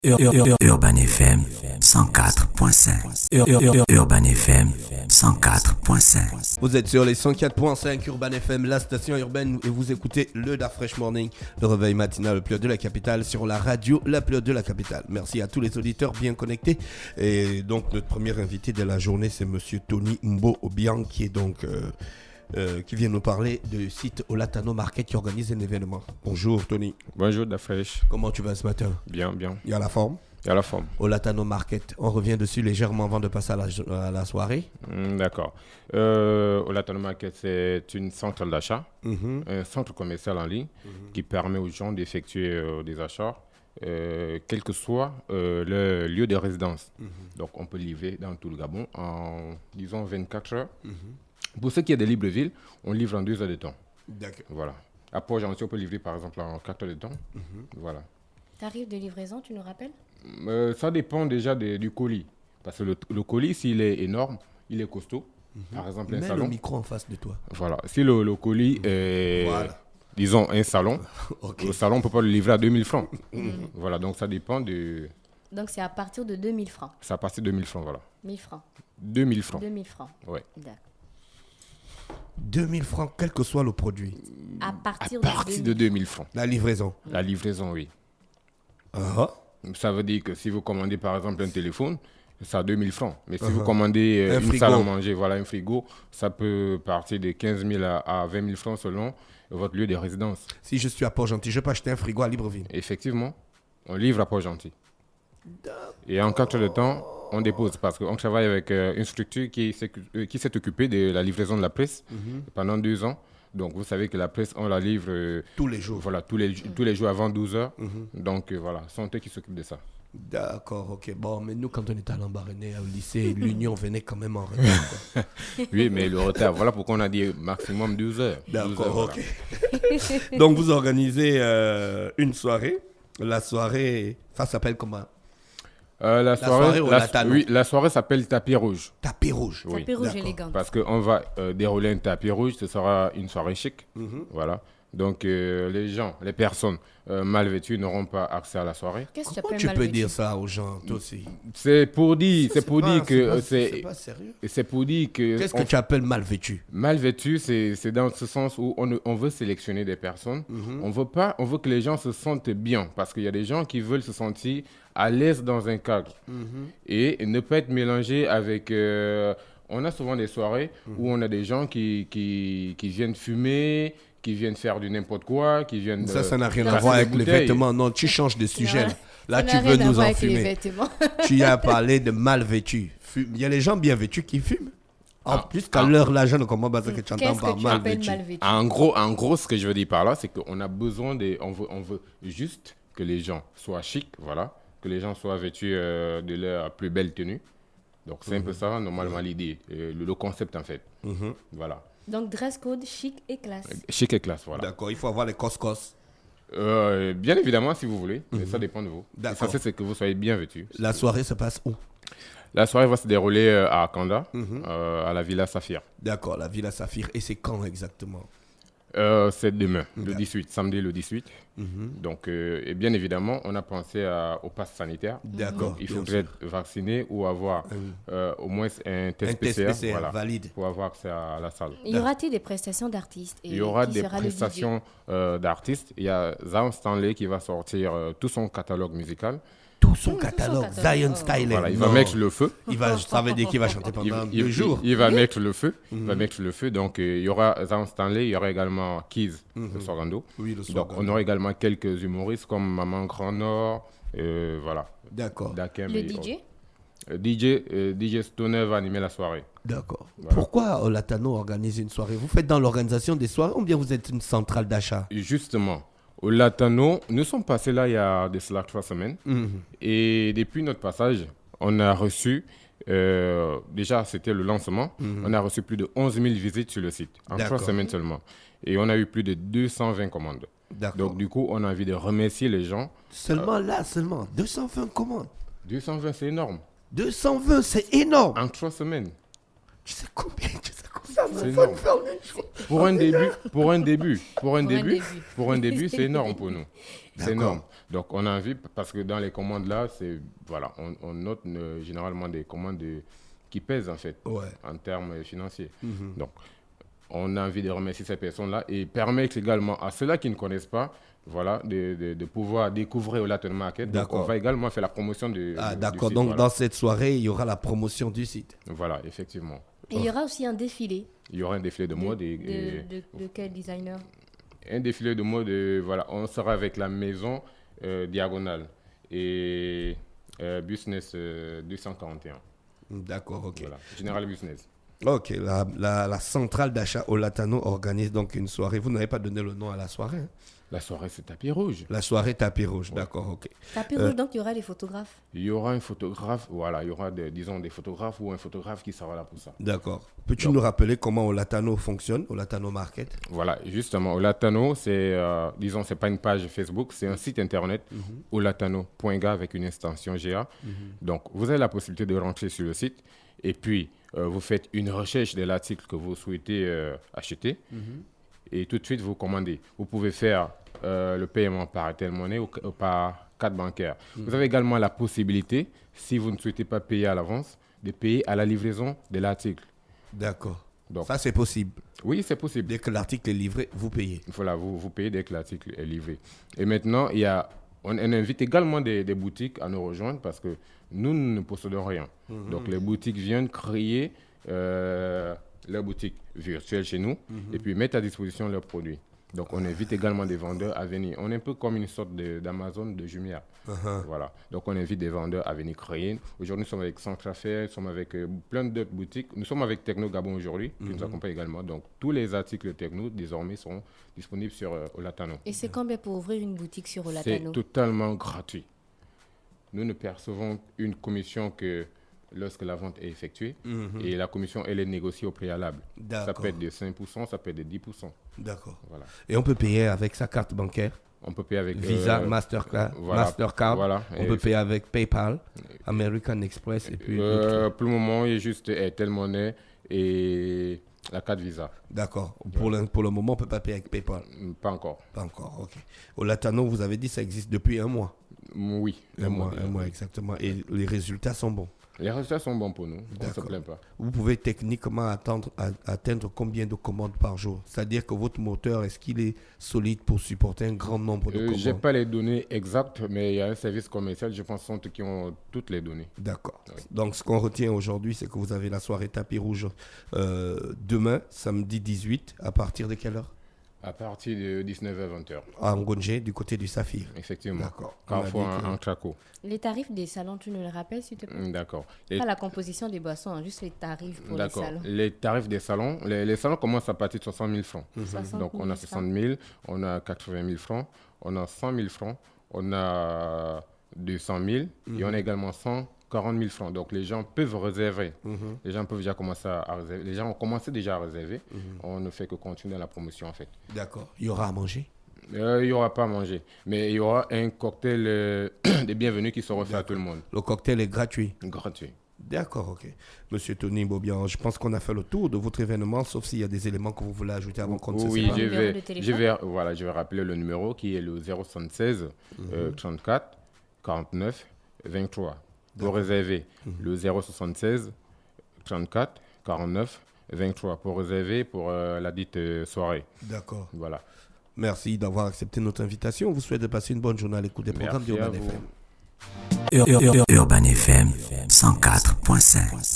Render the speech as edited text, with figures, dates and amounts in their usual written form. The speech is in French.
Urban FM 104.5. Urban FM 104.5. Vous êtes sur les 104.5 Urban FM, la station urbaine, et vous écoutez le Da Fresh Morning, le réveil matinal le plus haut de la capitale, sur la radio la plus haute de la capitale. Merci à tous les auditeurs bien connectés. Et donc notre premier invité de la journée, c'est monsieur Tony Mbo Obiang, qui est donc qui vient nous parler du site Olatano Market qui organise un événement. Bonjour Tony. Bonjour Da Fresh. Comment tu vas ce matin? Bien. Il y a la forme? Il y a la forme. Olatano Market, on revient dessus légèrement avant de passer à la soirée. D'accord. Olatano Market, c'est une centrale d'achat, un centre commercial en ligne qui permet aux gens d'effectuer des achats, quel que soit le lieu de résidence. Donc on peut livrer dans tout le Gabon en, disons, 24 heures. Pour ce qui est de Libreville, on livre en 2 heures de temps. D'accord. Voilà. À Port-Gentil, on peut livrer par exemple en 4 heures de temps. Voilà. Tarif de livraison, tu nous rappelles? Ça dépend déjà du colis. Parce que le colis, s'il est énorme, il est costaud. Par exemple, un Mets salon. le micro en face de toi. Voilà. Si le colis est, disons, un salon, Ok. le salon, on ne peut pas le livrer à 2000 francs. Voilà. Donc, ça dépend de. Donc c'est à partir de 2000 francs. C'est à partir de 2000 francs. Voilà. 1000 francs. 2000 francs. 2000 francs. Ouais. D'accord. 2000 francs, quel que soit le produit. À À partir partir de 2000 francs. La livraison. La livraison, oui. Ah. Ça veut dire que si vous commandez, par exemple, un téléphone, c'est à 2000 francs. Mais si vous commandez Un une frigo. salle à manger, voilà, un frigo, ça peut partir de 15 000 à 20 000 francs selon votre lieu de résidence. Si je suis à Port-Gentil, je peux acheter un frigo à Libreville. Effectivement, on livre à Port-Gentil. Et en 4 heures de temps, on dépose parce qu'on travaille avec une structure qui s'est occupée de la livraison de la presse pendant 2 ans. Donc, vous savez que la presse, on la livre Tous les jours. voilà, tous les jours avant 12 heures. Donc, voilà, c'est eux qui s'occupent de ça. D'accord, ok. Bon, mais nous, quand on était à l'Embarrené, au lycée, l'Union venait quand même en retard, quoi. Oui, mais le retard, voilà pourquoi on a dit maximum 12 heures. 12 heures, D'accord, voilà. ok. Donc, vous organisez une soirée. La soirée, ça s'appelle comment? La soirée au Latano. oui, la soirée s'appelle Tapis Rouge. Tapis rouge. Oui. Tapis rouge D'accord. élégant. Parce qu'on va dérouler un tapis rouge, ce sera une soirée chic. Voilà. Donc, les gens, les personnes mal vêtues n'auront pas accès à la soirée. Qu'est-ce que tu Comment appelles tu mal peux vêtu? dire ça aux gens, toi aussi? C'est pour dire, Ça, c'est pour pas- dire que c'est c'est pas sérieux. c'est pour dire que Qu'est-ce que tu appelles mal vêtu? mal vêtu, c'est dans ce sens où on veut sélectionner des personnes. On veut que les gens se sentent bien parce qu'il y a des gens qui veulent se sentir à l'aise dans un cadre et ne pas être mélangés avec. On a souvent des soirées où on a des gens qui viennent fumer, qui viennent faire du n'importe quoi, qui viennent. Ça n'a rien à casser voir des avec les bouteilles. vêtements. Non, tu changes de sujet. Non, Là, ça tu n'a veux rien à nous voir en avec les fumer. vêtements. Tu as parlé de mal vêtus. Il y a les gens bien vêtus qui fument. En plus, qu'à l'heure, là, je ne comprends pas ce que tu entends Qu'est-ce par que tu mal appelles vêtu. mal vêtu? En gros, ce que je veux dire par là, c'est qu'on a besoin on veut juste que les gens soient chics, voilà, que les gens soient vêtus de leur plus belle tenue. Donc c'est un peu ça, normalement, l'idée, le concept en fait. Voilà. Donc dress code chic et classe. Chic et classe, voilà. D'accord, il faut avoir les cos-cos. Bien évidemment, si vous voulez, mais ça dépend de vous. D'accord. L'essentiel, c'est que vous soyez bien vêtus. La soirée se passe où? La soirée va se dérouler à Kanda, à la Villa Saphir. D'accord, la Villa Saphir. Et c'est quand exactement? C'est demain, le 18, samedi le 18. Donc, et bien évidemment, on a pensé au pass sanitaire. D'accord. Donc, il bien faudrait sûr. être vacciné ou avoir au moins un test Un test PCR, PCR voilà, valide. pour avoir accès à la salle. Il y aura-t-il des prestations d'artistes? Et Il y aura qui des sera le DJ? prestations d'artistes. Il y a Zion Stanley qui va sortir tout son catalogue musical. Tout son catalogue. Zion Style. Voilà, il va mettre le feu. Ça veut dire qu'il va chanter pendant 2 jours. Il va mettre le feu. Il va mettre le feu. Donc, il y aura Zion Stanley, il y aura également Keys de Sorgando. Oui, le Donc, slogan. on aura également quelques humoristes comme Maman Grand Nord, voilà. D'accord. Dakem Le et DJ? autres. DJ Stoner va animer la soirée. D'accord. Pourquoi Olatano organise une soirée? Vous faites dans l'organisation des soirées ou bien vous êtes une centrale d'achat? Et justement, au Latano, nous sommes passés là il y a de cela 3 semaines. Et depuis notre passage, on a reçu, déjà c'était le lancement, on a reçu plus de 11 000 visites sur le site, en 3 D'accord. semaines seulement. Et on a eu plus de 220 commandes. D'accord. Donc du coup, on a envie de remercier les gens. Seulement 220 commandes. 220, c'est énorme. 220, c'est énorme. En 3 semaines. Tu sais combien C'est énorme. Pour un début, c'est énorme pour nous. C'est énorme. Donc, on a envie, parce que dans les commandes là, on note généralement des commandes qui pèsent en fait, en termes financiers. Donc, on a envie de remercier ces personnes-là et permettre également à ceux-là qui ne connaissent pas, de pouvoir découvrir Olatunno Market. Donc, on va également faire la promotion du d'accord. site, Donc, dans cette soirée, il y aura la promotion du site. Voilà, effectivement. Et il y aura aussi un défilé. Il y aura un défilé de mode. De quel designer? Un défilé de mode, on sera avec la maison Diagonale et Business 241. D'accord, ok. Voilà, General Business. Ok, la centrale d'achat Olatunno organise donc une soirée. Vous n'avez pas donné le nom à la soirée, hein? La soirée, c'est tapis rouge. La soirée tapis rouge, d'accord, ok. Tapis rouge, donc il y aura des photographes. Il y aura un photographe, il y aura des photographes ou un photographe qui sera là pour ça. D'accord. Peux-tu nous rappeler comment Olatunno fonctionne, Olatunno Market? Voilà, justement, Olatunno, c'est pas une page Facebook, c'est un site internet, olatunno.ga avec une extension GA. Donc, vous avez la possibilité de rentrer sur le site et puis vous faites une recherche de l'article que vous souhaitez acheter et tout de suite vous commandez. Vous pouvez faire le paiement par Airtel Money ou par carte bancaire. Vous avez également la possibilité, si vous ne souhaitez pas payer à l'avance, de payer à la livraison de l'article. D'accord. Donc, ça, c'est possible. Oui, c'est possible. Dès que l'article est livré, vous payez. Voilà, vous payez dès que l'article est livré. Et maintenant, on invite également des boutiques à nous rejoindre parce que nous ne possédons rien. Donc, les boutiques viennent créer leur boutique virtuelle chez nous et puis mettre à disposition leurs produits. Donc, on invite également des vendeurs à venir. On est un peu comme une sorte d'Amazon de Jumia. Voilà. Donc, on invite des vendeurs à venir créer. Aujourd'hui, nous sommes avec Centrafait, nous sommes avec plein d'autres boutiques. Nous sommes avec Techno Gabon aujourd'hui, qui nous accompagne également. Donc, tous les articles Techno, désormais, seront disponibles sur Olatunno. Et c'est combien pour ouvrir une boutique sur Olatunno? C'est totalement gratuit. Nous ne percevons une commission que lorsque la vente est effectuée et la commission, elle est négociée au préalable. Ça peut être de 5%, ça peut être de 10%. D'accord. Voilà. Et on peut payer avec sa carte bancaire? On peut payer avec Visa, Mastercard, Voilà. On peut payer avec PayPal, American Express et puis... pour le moment, il y a juste Airtel Money et la carte Visa. D'accord. Pour le moment, on ne peut pas payer avec PayPal? Pas encore. Pas encore, ok. Olatunno, vous avez dit ça existe depuis un mois? Oui. Un mois, exactement. Et les résultats sont bons? Les résultats sont bons pour nous, on ne se plaint pas. Vous pouvez techniquement atteindre combien de commandes par jour? C'est-à-dire que votre moteur, est-ce qu'il est solide pour supporter un grand nombre de commandes? Je n'ai pas les données exactes, mais il y a un service commercial, je pense, qui ont toutes les données. D'accord. Oui. Donc, ce qu'on retient aujourd'hui, c'est que vous avez la soirée tapis rouge demain, samedi 18, à partir de quelle heure? À partir de 19h-20h. À Ngonje, du côté du Saphir. Effectivement. D'accord. Parfois en Traco. Les tarifs des salons, tu nous le rappelles, s'il te plaît? D'accord. Pas la composition des boissons, hein, juste les tarifs pour les salons. Les tarifs des salons, les salons commencent à partir de 60 000 francs. 60 Donc, on a 60 000, on a 80 000 francs, on a 100 000 francs, on a 200 000 et on a également 140 000 francs. Donc, les gens peuvent réserver. Les gens peuvent déjà commencer à réserver. Les gens ont commencé déjà à réserver. On ne fait que continuer la promotion, en fait. D'accord. Il y aura à manger? Il n'y aura pas à manger. Mais il y aura un cocktail de bienvenue qui sera fait à tout le monde. Le cocktail est gratuit? Gratuit. D'accord, ok. Monsieur Tony Bobian, je pense qu'on a fait le tour de votre événement, sauf s'il y a des éléments que vous voulez ajouter avant qu'on ne se sépare. Oui, je vais rappeler le numéro qui est le 076 34 49 23. Pour réserver, le 076 34 49 23. Pour réserver pour la dite soirée. D'accord. Voilà. Merci d'avoir accepté notre invitation. On vous souhaite de passer une bonne journée à l'écoute des programmes d'Urban FM. Urban FM 104.5.